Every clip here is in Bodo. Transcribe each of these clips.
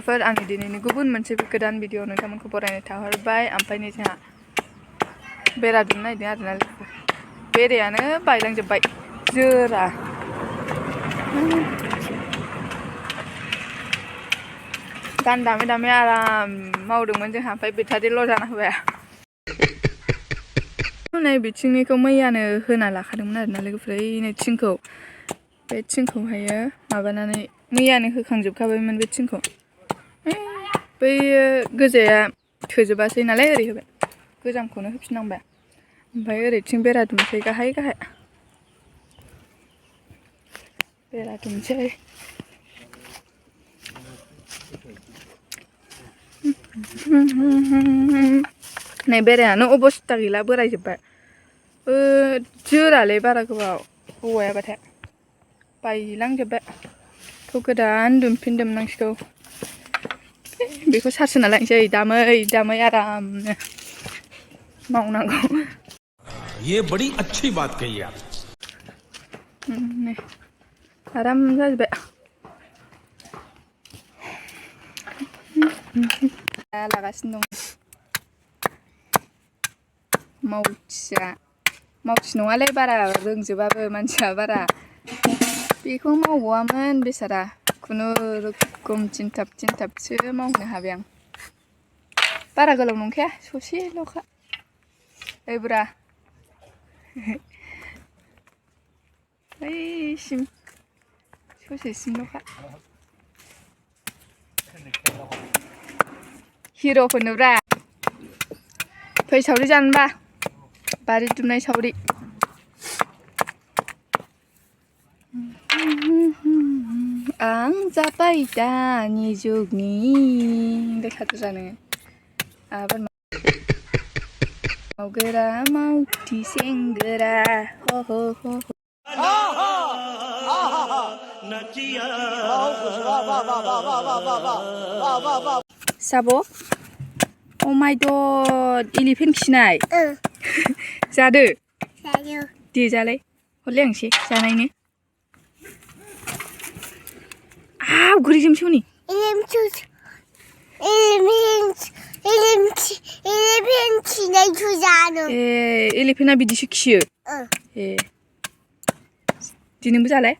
लोगोफोर आंनि दिनैनि गुबुन मोनसे गोदान भिडिअ नोंथांमोनखौ बरायनो थाहरबाय ओमफ्राय नै जोंहा बेरा दुमनो नागिरदों आरोना लोगोफोर बेरायानो बायलांजोब्बाय जोरा गान दामै दामै आराम मावदोंमोन जोंहा ओमफ्राय बेटारिल' जाना होबाय नै बिथिंनिखौ मैयानो होना लाखादोंमोन आरोना लोगोफोर नै थिंखौ बे थिंखौहायो माबानानै मैयानो होखांजोबखाबायमोन बे थिंखौ बैयो गोजाया थोजोबासै नालाय ओरै होबाय गोजामखौनो होफिननांबाय ओमफ्राय ओरैथिं बेरा दुमसै गाहाय गाहाय बेरा दुमसै नै बेरायानो अबस्था गैला बोरायजोब्बाय जोरालै बारा गोबाव औवायाबाथाय बायलांजोब्बाय बेखौ गोदान दुमनांसिगौ बेखौ सार्ज होना लांसै दामै आरामनो मावनांगौ ये बड़ी अच्छी बात कही आप आराम जाजोब्बाय लागासिनो दं मावथि नङालै बारा रोंजोबाबो मानसिया बारा बेखौ मावबावामोन बेसारा खुनुरुखुम थिनथाबसो मावनो हाबाय आं बारा गोलाव नंखाया ससेल'खा ओइ बुरा ओइसिम ससेसिमल'खा हिर'फोरनोब्रा फै सावरि जानोबा बारि दुमनाय सावरि आं जाबाय दानि जुगनि देखादो जानो आबाद मावगोरा मावथि सेंग्रा हो साब' अ माय गड एलिफेन्ट खिनाय जादो दे जालाय हरलाय आं एसे जानायनो गोरैजोंसो हनै एलिफेन्टआ बिदिसो खियो ए दिनैबो जालाय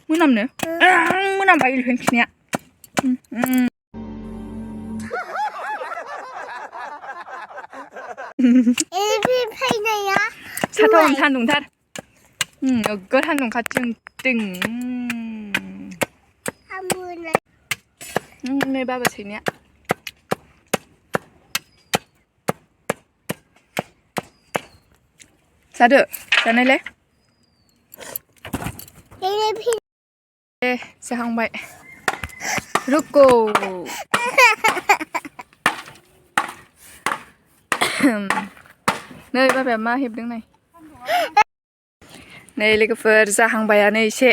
मोनामनो मोनामबाय एलिफेन्ट खिनाया सान्दुंथार नोगोर सान्दुं खाथिं नै बाबा सैनाया जादो जानायलाय दे जाहांबाय रुको नै बाबाया मा हेबदों नाय नै लोगोफोर जाहांबायानो एसे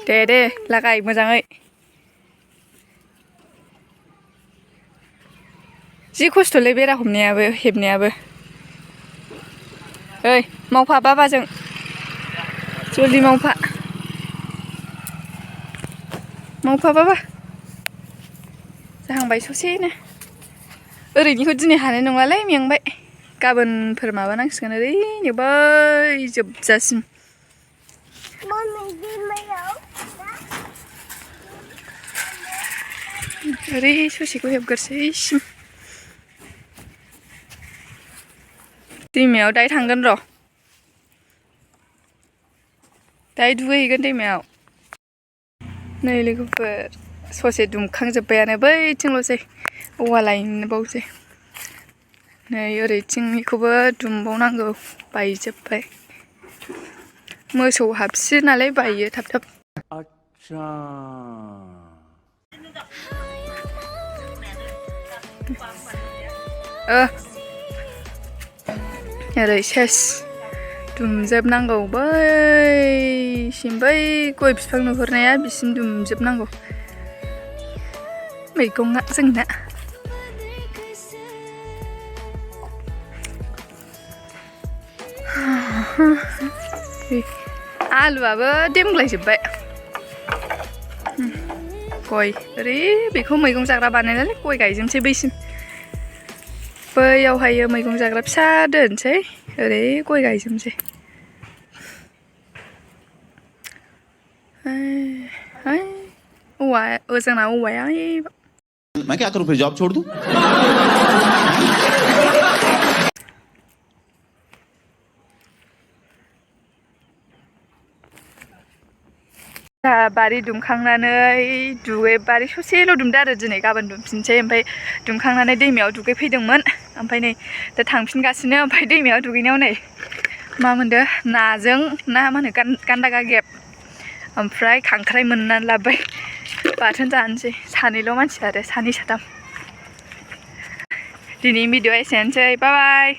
दे लागाय मोजाङै जि खस्थ'लै बेरा हेबनायाबो ओइ मावफा बाबाजों जल्दि मावफा बाबा जाहांबाय ससेनो ओरैनिखौ दिनै हानाय नङालै मेंबाय गाबोनफोर माबानांसिगोन ओरैनो बै जोबजासिम ओरै ससेखौ हेबगोरसैसिम दैमायाव दाहाय थांगोन र' दाहाय दुगैहैगोन दैमायाव नै लोगोफोर ससे दुमखांजोब्बायानो बैथिंल'सै औवा लायनोबावसै नै ओरैथिंनिखौबो दुमबावनांगौ बायजोब्बाय मोसौ हाबसियो नालाय बायो थाब ओरै सेस दुमजोबनांगौ बैसिम बै गय बिफां नुहुरनाया बिसिम दुमजोबनांगौ मैगङा जोंना आलुआबो देमग्लायजोब्बाय गय ओरै बेखौ मैगं जाग्रा बानायनानै गय गायजोबसै बैसिम बैयावहायो मैगं जाग्रा फिसा दोनसै ओरै गय गायजोबसै औवा जोंना औवाया मैं क्या करूं फिर जॉब छोड़ दूं बारि दुमखांनानै बारि ससेल' दुमदो आरो दिनै गाबोन दुमफिनसै ओमफ्राय दुमखांनानै दैमायाव दुगैफैदोंमोन ओमफ्राय नै दा थांफिनगासिनो ओमफ्राय दैमायाव दुगैनायाव नै मा मोनदो नाजों ना मा होनो गान्दा गागेब ओमफ्राय खांख्राइ मोननानै लाबोबाय बाथोन जानोसै सानैल' मानसि आरो सानै साथाम दिनै भिडिअ एसेनोसै बाय बाय